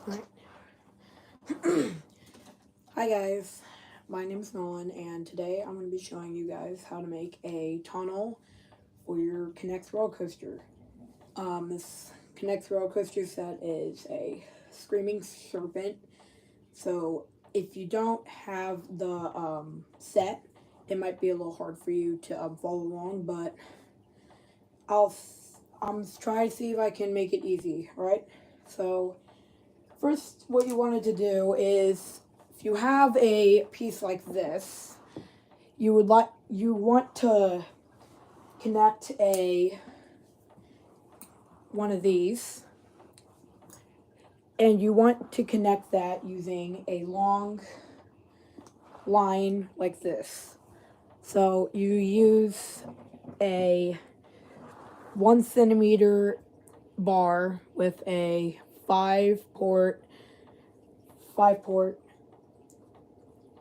Right. Hi guys, my name is Nolan, and today I'm going to be showing you guys how to make a tunnel for your Connect roller coaster. This Connect roller coaster set is a screaming serpent. So if you don't have the set, it might be a little hard for you to follow along, but I'll I'm trying to see if I can make it easy. All right. So first, what you wanted to do is, if you have a piece like this, you want to connect a one of these, and you want to connect that using a long line like this. So you use a 1 centimeter bar with a five port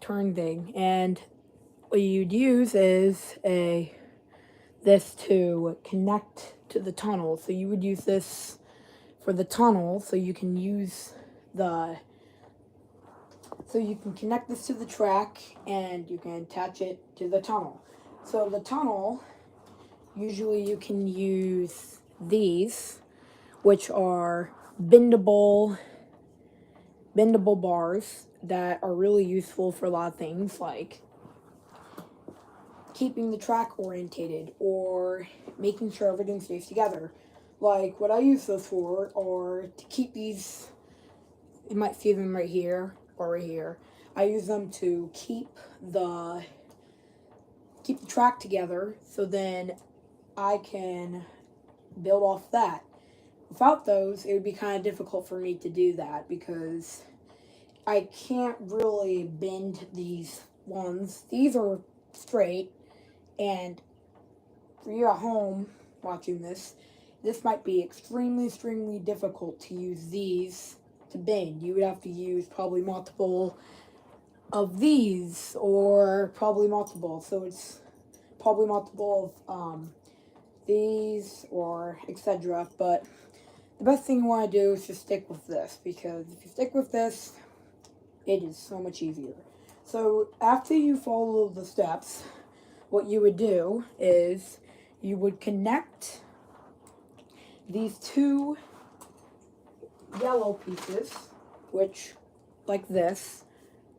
turn thing, and what you'd use is a this to connect to the tunnel. So you would use this for the tunnel, so you can connect this to the track, and you can attach it to the tunnel. So the tunnel, usually you can use these, which are bendable bars that are really useful for a lot of things, like keeping the track orientated or making sure everything stays together. Like what I use those for are to keep these, you might see them right here or right here. I use them to the keep the track together, so then I can build off that. Without those, it would be kind of difficult for me to do that because I can't really bend these ones. These are straight, and for you at home watching this might be extremely difficult to use these to bend. You would have to use probably multiple of these, or probably multiple. So it's probably multiple of these, or etc. But the best thing you want to do is just stick with this, because if you stick with this, it is so much easier. So after you follow the steps, what you would do is you would connect these two yellow pieces, which, like this.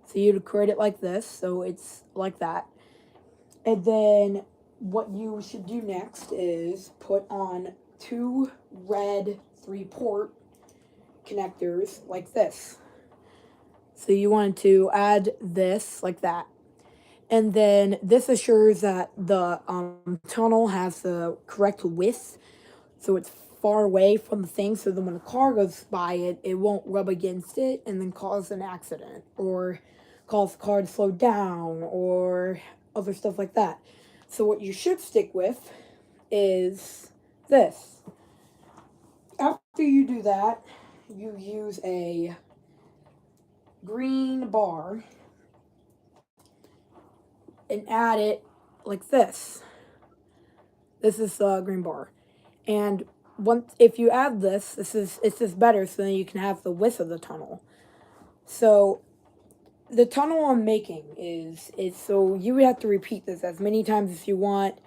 So you'd create it like this, so it's like that. And then what you should do next is put on two red 3-port connectors like this. So you want to add this like that. And then this assures that the tunnel has the correct width, so it's far away from the thing, so then when a car goes by it, it won't rub against it and then cause an accident, or cause the car to slow down, or other stuff like that. So what you should stick with is this. After you do that, you use a green bar and add it like this. This is the green bar. And once, if you add this, it's just better, so then you can have the width of the tunnel. So the tunnel I'm making is so you would have to repeat this as many times as you want,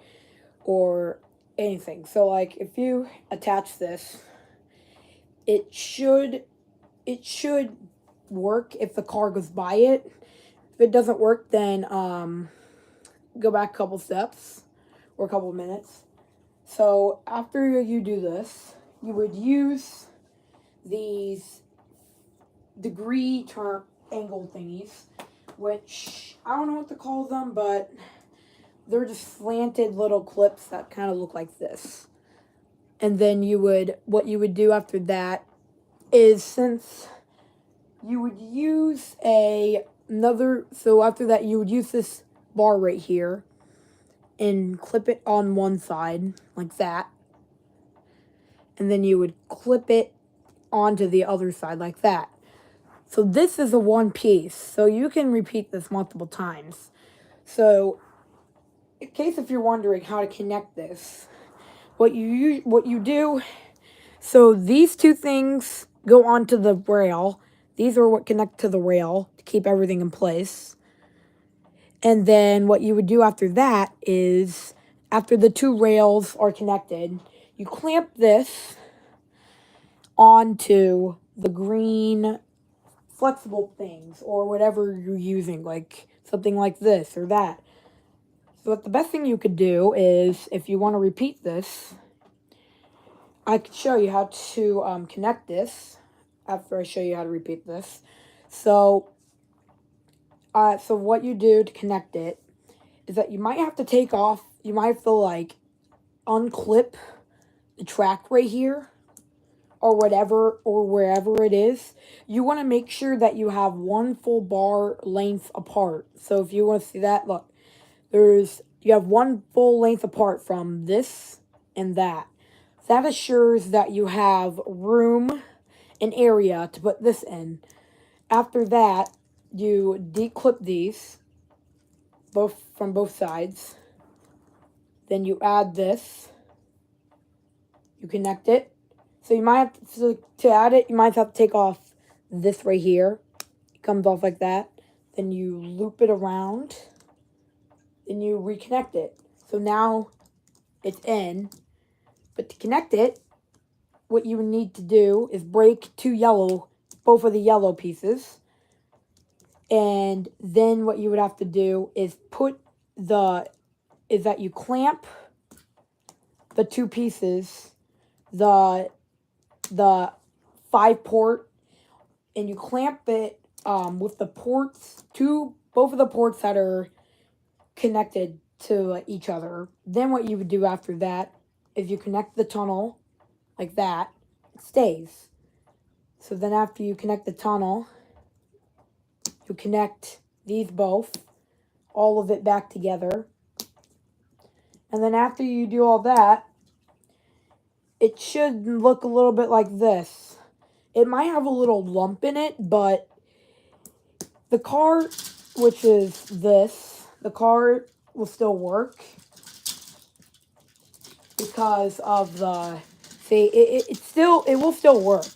or anything. So like if you attach this, it should work if the car goes by it. If it doesn't work, then go back a couple steps or a couple minutes. So after you do this, you would use these degree turn angle thingies, which I don't know what to call them, but they're just slanted little clips that kind of look like this. And then what you would do after that is, since you would use so after that you would use this bar right here and clip it on one side like that, and then you would clip it onto the other side like that. So this is a one piece, so you can repeat this multiple times. So in case if you're wondering how to connect this, what you do, so these two things go onto the rail. These are what connect to the rail to keep everything in place. And then what you would do after that is, after the two rails are connected, you clamp this onto the green flexible things or whatever you're using, like something like this or that. So what the best thing you could do is, if you want to repeat this, I could show you how to connect this after I show you how to repeat this. So what you do to connect it is that you might have to take off, you might have to like unclip the track right here or whatever, or wherever it is. You want to make sure that you have one full bar length apart. So if you want to see that, look, you have one full length apart from this and that. That assures that you have room and area to put this in. After that, you declip these from both sides. Then you add this. You connect it. So you might have to add it, you might have to take off this right here. It comes off like that. Then you loop it around. Then you reconnect it. So now it's in. But to connect it, what you would need to do is break both of the yellow pieces. And then what you would have to do is that you clamp the two pieces, the 5-port, and you clamp it with the ports, both of the ports that are connected to each other. Then what you would do after that is you connect the tunnel like that. It stays. So then after you connect the tunnel, you connect these both, all of it back together. And then after you do all that, it should look a little bit like this. It might have a little lump in it, but the car, which is this, the car will still work because of the, see, it will still work.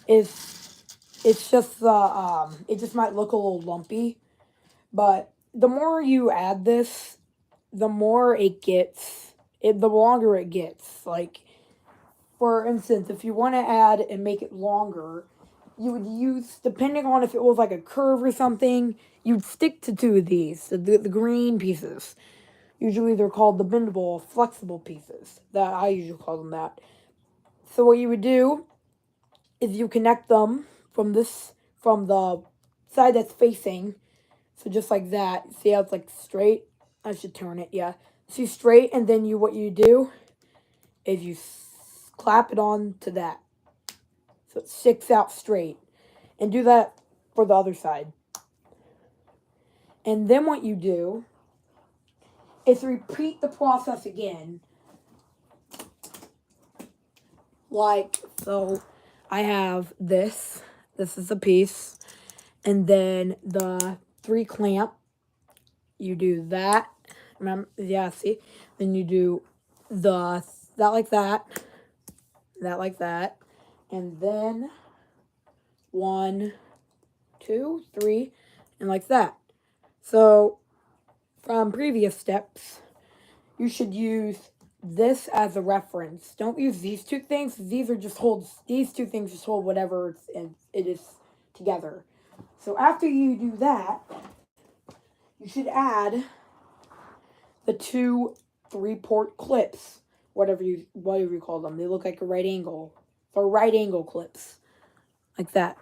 It's just it just might look a little lumpy, but the more you add this, the more it gets, the longer it gets. Like, for instance, if you want to add and make it longer, you would use, depending on if it was like a curve or something, you'd stick to two of these, the green pieces. Usually they're called the bendable, flexible pieces. That I usually call them that. So what you would do is you connect them from the side that's facing. So just like that. See how it's like straight? I should turn it, yeah. See, straight, and then what you do is you clap it on to that. So it sticks out straight. And do that for the other side. And then what you do is repeat the process again. Like, so I have this. This is a piece. And then the 3 clamp. You do that. Remember? Yeah, see? Then you do that like that. That like that. And then 1, 2, 3, and like that. So from previous steps, you should use this as a reference. Don't use these two things. These two things just hold whatever it is together. So after you do that, you should add the 2 3-port clips, whatever you call them. They look like a right angle, or right angle clips, like that.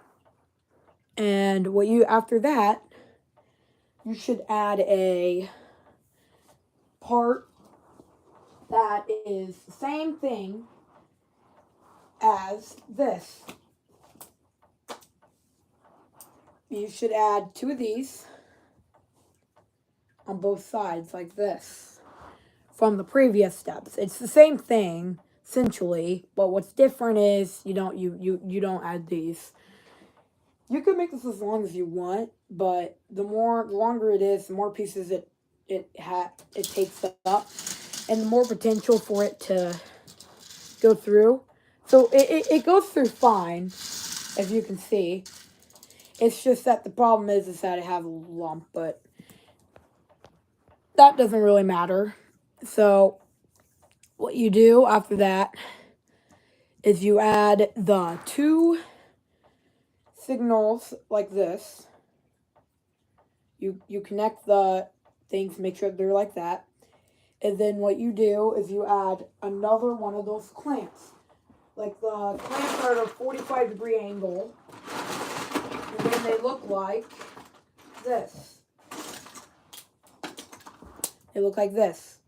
And after that, you should add a part that is the same thing as this. You should add 2 of these on both sides like this from the previous steps. It's the same thing essentially, but what's different is you don't add these. You can make this as long as you want, but the longer it is, the more pieces it takes up, and the more potential for it to go through. So it goes through fine, as you can see. It's just that the problem is that it has a lump, but that doesn't really matter. So what you do after that is you add the 2 signals like this. You connect the things, make sure they're like that. And then what you do is you add another one of those clamps. Like the clamps are at a 45-degree angle. And then they look like this. They look like this.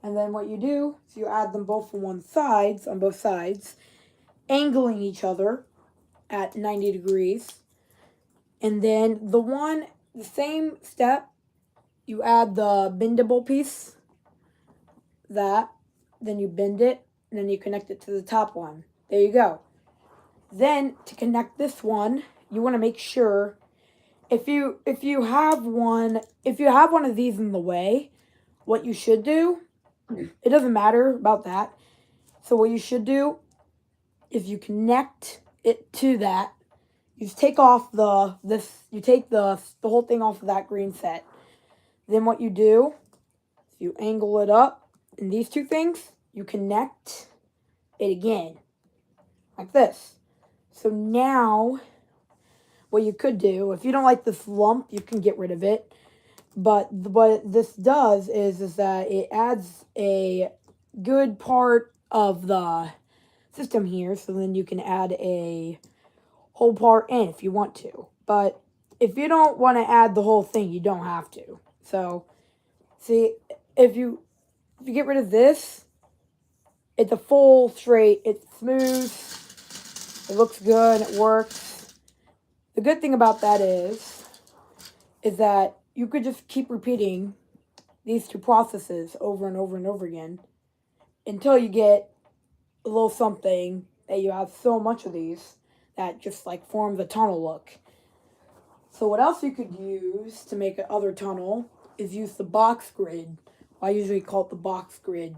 And then what you do is you add them both on both sides, angling each other at 90 degrees. And then the same step, you add the bendable piece, then you bend it, and then you connect it to the top one. There you go. Then to connect this one, you want to make sure if you have one of these in the way, what you should do, it doesn't matter about that. So what you should do is you connect it to that. You take off you take the whole thing off of that green set. Then what you do, you angle it up, and these 2 things, you connect it again, like this. So now, what you could do, if you don't like this lump, you can get rid of it. But what this does is that it adds a good part of the system here, so then you can add a whole part in if you want to. But if you don't want to add the whole thing, you don't have to. So, see, if you get rid of this, it's a full straight, it's smooth, it looks good, it works. The good thing about that is that you could just keep repeating these 2 processes over and over and over again until you get a little something that you have so much of these that just like forms a tunnel look. So what else you could use to make another tunnel is use the box grid. I usually call it the box grid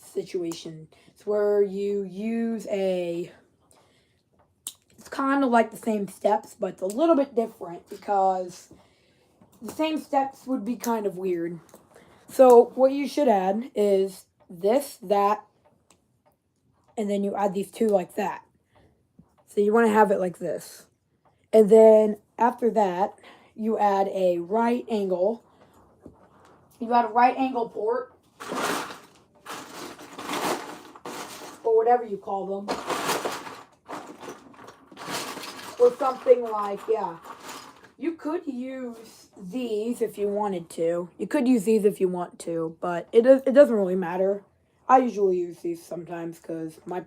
situation. It's where you use it's kind of like the same steps, but it's a little bit different because the same steps would be kind of weird. So what you should add is this, that, and then you add these 2 like that. So you want to have it like this. And then after that, you add a right angle. You add a right angle port, or whatever you call them. Or something like, yeah. You could use these if you wanted to. You could use these if you want to, but it doesn't really matter. I usually use these sometimes because I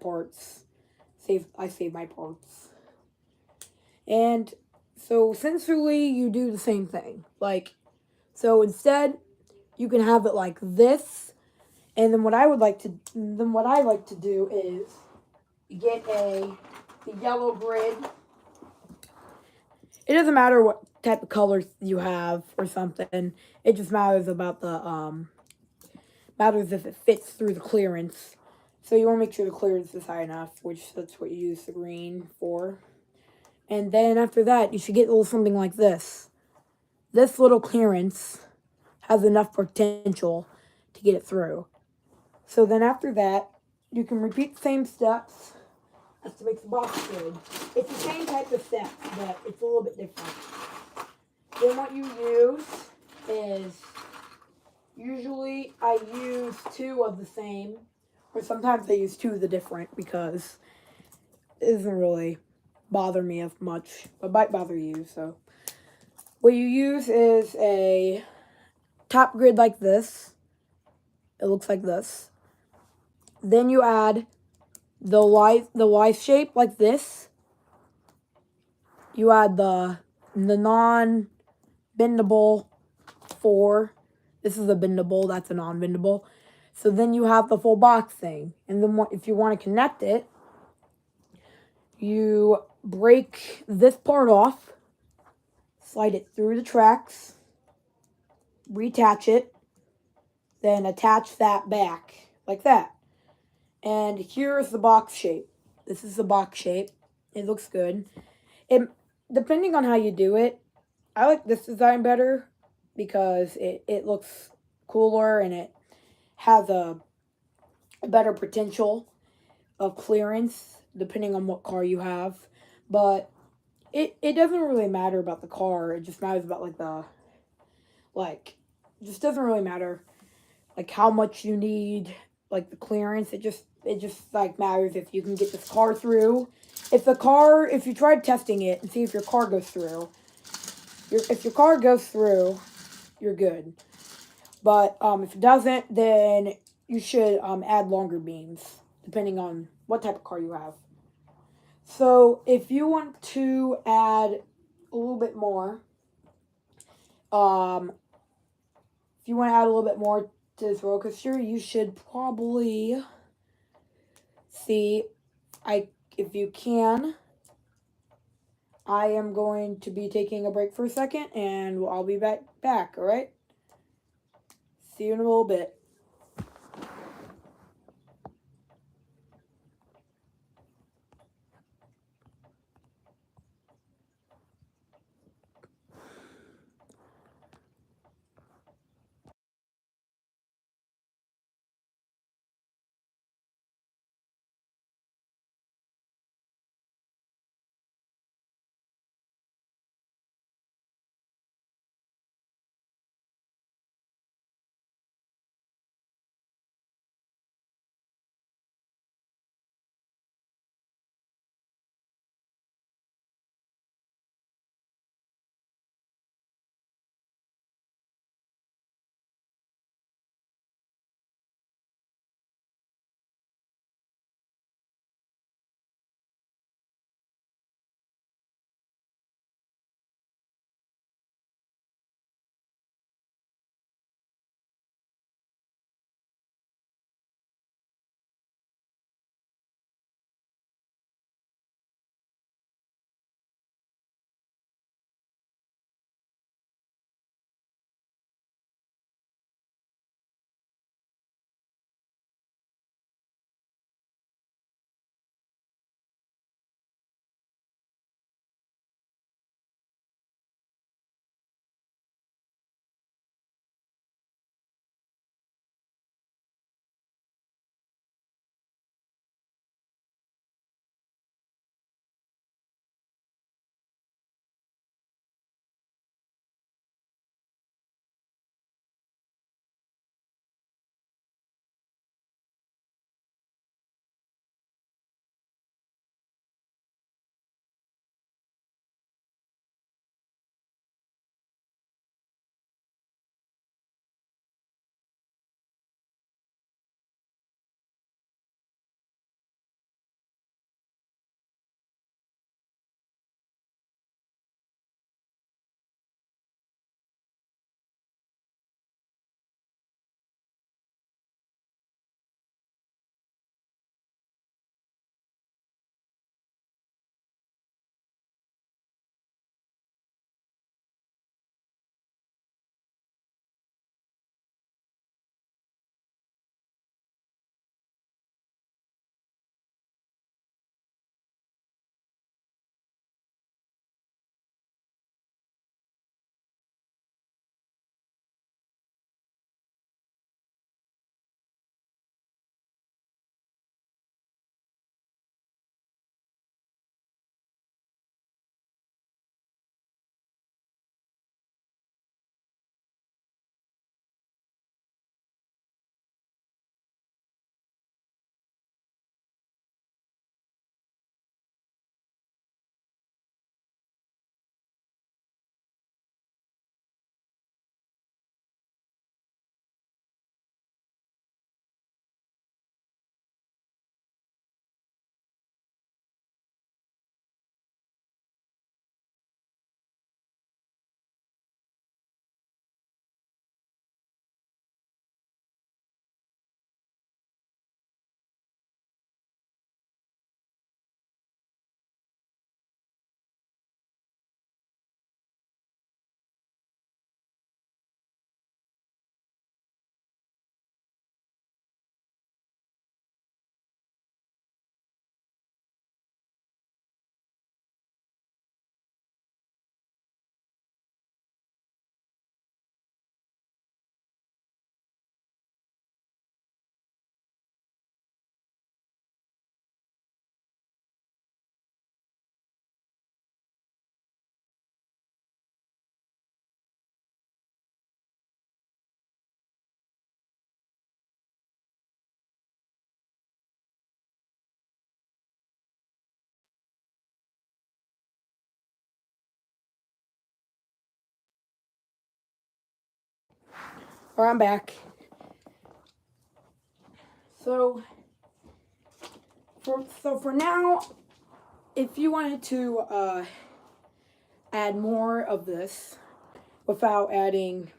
save my parts. And so essentially you do the same thing. So instead you can have it like this. And then what I like to do is get the yellow grid. It doesn't matter what type of colors you have or something. It just matters about matters if it fits through the clearance. So you want to make sure the clearance is high enough, which that's what you use the green for. And then after that, you should get a little something like this. This little clearance has enough potential to get it through. So then after that, you can repeat the same steps as to make the box grid. It's the same type of steps, but it's a little bit different. Then what you use is, usually I use 2 of the same, or sometimes I use 2 of the different because it doesn't really bother me as much, but might bother you. So what you use is a top grid like this. It looks like this. Then you add the Y shape like this. You add the non-bendable 4. This is a bendable, that's a non-bendable. So then you have the full box thing. And then if you want to connect it, you break this part off, slide it through the tracks, reattach it, then attach that back like that. And here's the box shape. This is the box shape. It looks good. It, depending on how you do it, I like this design better because it looks cooler and it has a better potential of clearance depending on what car you have. But it doesn't really matter about the car. It just matters about like just doesn't really matter like how much you need like the clearance. It just like matters if you can get this car through. If you tried testing it and see if your car goes through, if your car goes through, you're good. But if it doesn't, then you should add longer beams depending on what type of car you have. So if you want to add a little bit more, um, if you want to add a little bit more to this roller coaster, you should probably see, if you can. I am going to be taking a break for a second, and I'll be back. All right. See you in a little bit. Or I'm back. So for now, if you wanted to add more of this without adding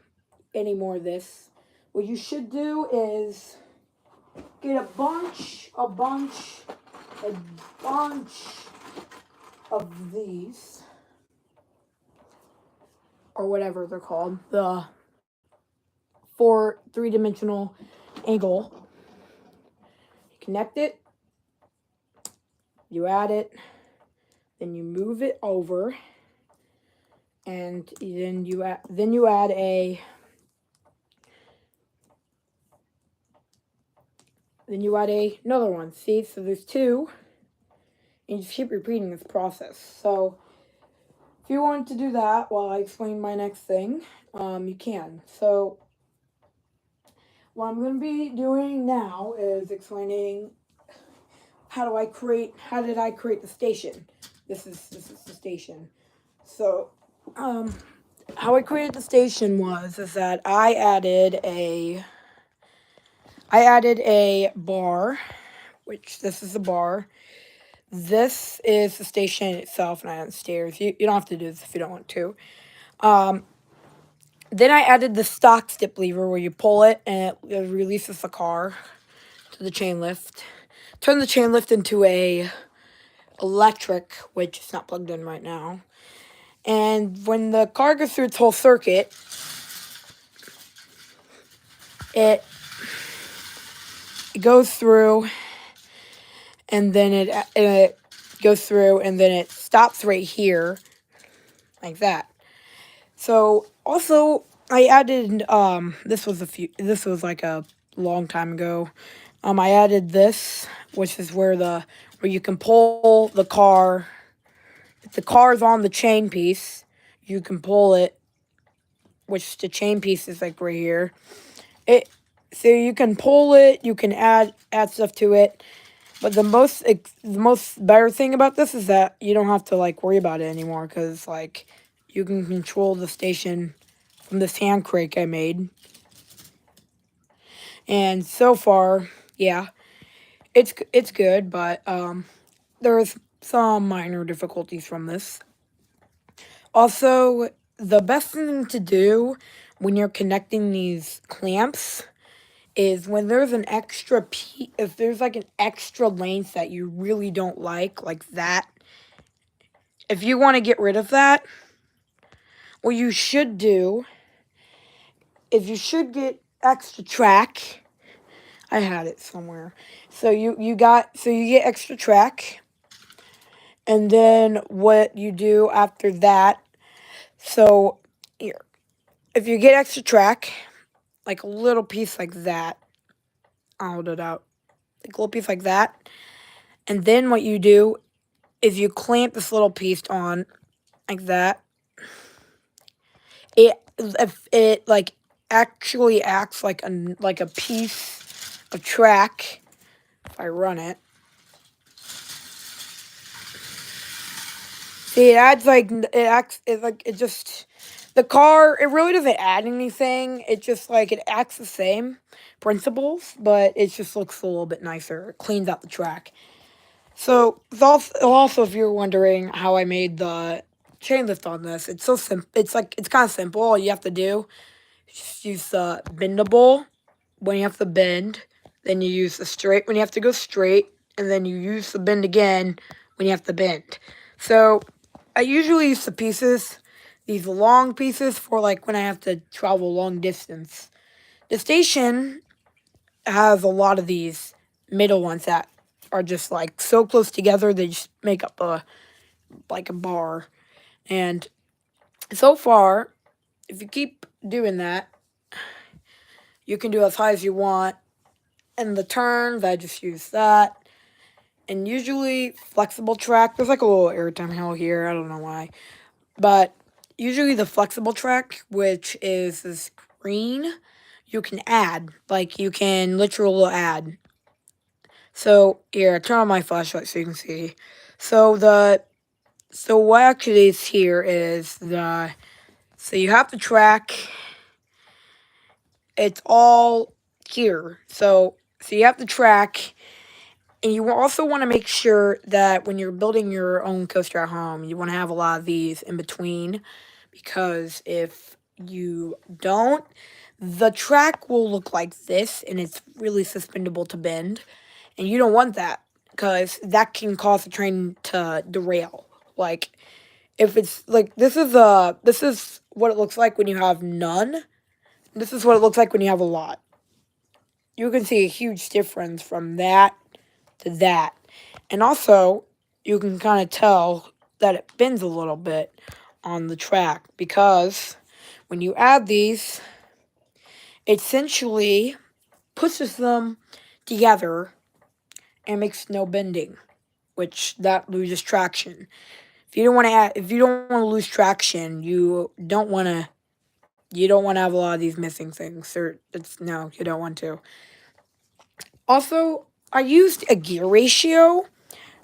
any more of this, what you should do is get a bunch of these, or whatever they're called, the three-dimensional angle. Connect it, you add it, then you move it over, and then you add another one. See, so there's two, and you just keep repeating this process. So if you want to do that while I explain my next thing, you can. So what I'm going to be doing now is explaining how did I create the station. This is the station. So how I created the station is that I added a bar, which this is the bar. This is the station itself, and I added stairs. You don't have to do this if you don't want to. Then I added the stock step lever where you pull it and it releases the car to the chain lift. Turn the chain lift into a electric, which is not plugged in right now. And when the car goes through its whole circuit, it goes through, and then it goes through, and then it stops right here, like that. So also I added this was like a long time ago. I added this, which is where you can pull the car. If the car is on the chain piece, you can pull it, which the chain piece is like right here. So you can pull it, you can add stuff to it. But the most better thing about this is that you don't have to like worry about it anymore, because like you can control the station from this hand crank I made. And so far, yeah, it's good, but there's some minor difficulties from this. Also, the best thing to do when you're connecting these clamps is when there's an extra if there's like an extra length that you really don't like that, if you want to get rid of that, what you should do is you should get extra track. I had it somewhere. So you get extra track, and then what you do after that, so here, if you get extra track, like a little piece like that, I'll hold it out, like a little piece like that, and then what you do is you clamp this little piece on like that. It like actually acts like a piece of track if I run it. See, it just, the car, it really doesn't add anything. It just like, it acts the same principles, but it just looks a little bit nicer. It cleans out the track. So also, if you're wondering how I made the chain lift on this, it's so simple. It's kind of simple. All you have to do is just use the bendable when you have to bend. Then you use the straight when you have to go straight, and then you use the bend again when you have to bend. So I usually use these long pieces for like when I have to travel long distance. The station has a lot of these middle ones that are just like so close together, they just make up a bar. And so far, if you keep doing that, you can do as high as you want. And the turns, I just use that. And usually flexible track, there's like a little airtime hill here, I don't know why. But usually the flexible track, which is this green, you can add. Like, you can literally add. So, here, turn on my flashlight so you can see. So what actually is here is so you have the track, it's all here. So you have the track, and you also want to make sure that when you're building your own coaster at home, you want to have a lot of these in between, because if you don't, the track will look like this, and it's really suspendable to bend, and you don't want that because that can cause the train to derail. Like, if it's like this is what it looks like when you have none. This is what it looks like when you have a lot. You can see a huge difference from that to that. And also, you can kind of tell that it bends a little bit on the track, because when you add these, it essentially pushes them together and makes no bending, which that loses traction. If you don't want to lose traction, you don't want to have a lot of these missing things. Or it's no, you don't want to. Also, I used a gear ratio,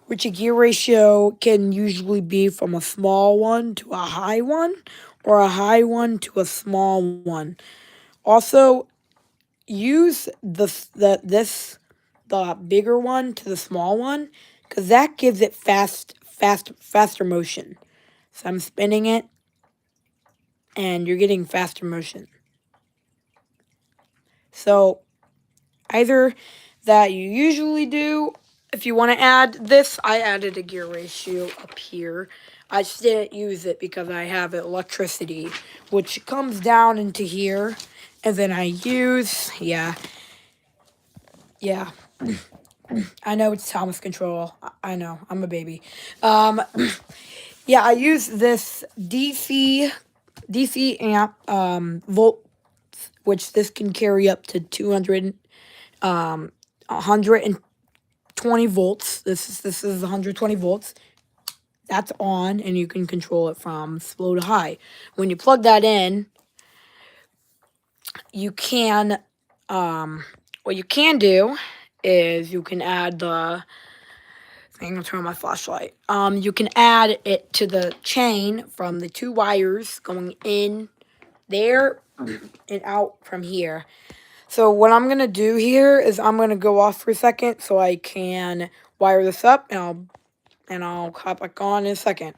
which a gear ratio can usually be from a small one to a high one, or a high one to a small one. Also, use the bigger one to the small one, because that gives it faster motion. So I'm spinning it, and you're getting faster motion. So either that you usually do. If you want to add this, I added a gear ratio up here. I just didn't use it because I have electricity, which comes down into here. And then yeah. I know it's Thomas control. I know, I'm a baby. Um, yeah, I use this DC amp, volt, which this can carry up to 120 volts. This is 120 volts. That's on, and you can control it from slow to high. When you plug that in, you can what you can do is you can add the. I'm gonna turn on my flashlight. You can add it to the chain from the two wires going in there and out from here. So what I'm gonna do here is I'm gonna go off for a second so I can wire this up, and I'll hop back on in a second.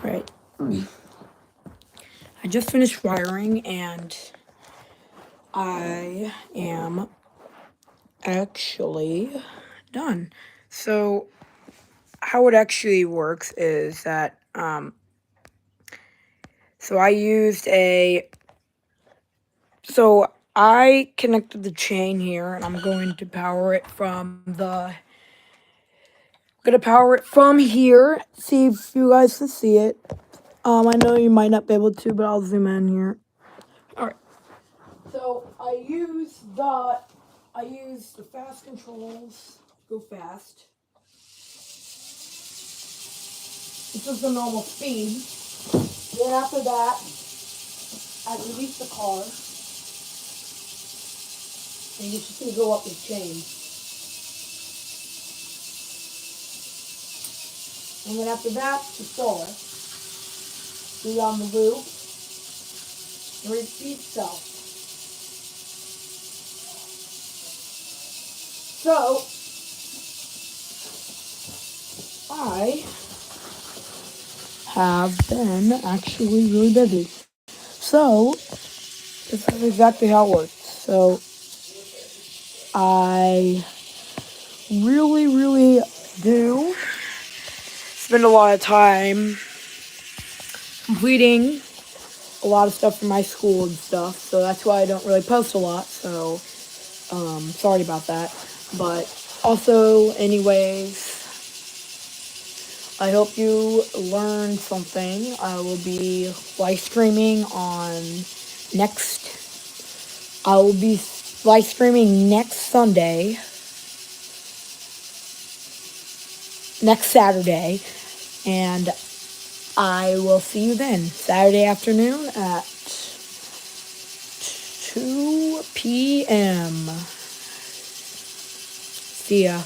Right. I just finished wiring and I am actually done. So how it actually works is that so I connected the chain here and I'm going to power it from here. See if you guys can see it. I know you might not be able to, but I'll zoom in here. Alright. So I use the fast controls. Go fast. This is the normal speed. Then after that, I release the car. And you just gonna go up the chain. And then after that, to start. Go down the loop. And repeat itself. So I have been actually really busy. So this is exactly how it works. So I really do spend a lot of time completing a lot of stuff for my school and stuff. So that's why I don't really post a lot. So sorry about that. But also, anyways, I hope you learned something. I will be live streaming I will be live streaming next Saturday, and I will see you then, Saturday afternoon at 2 p.m. See ya.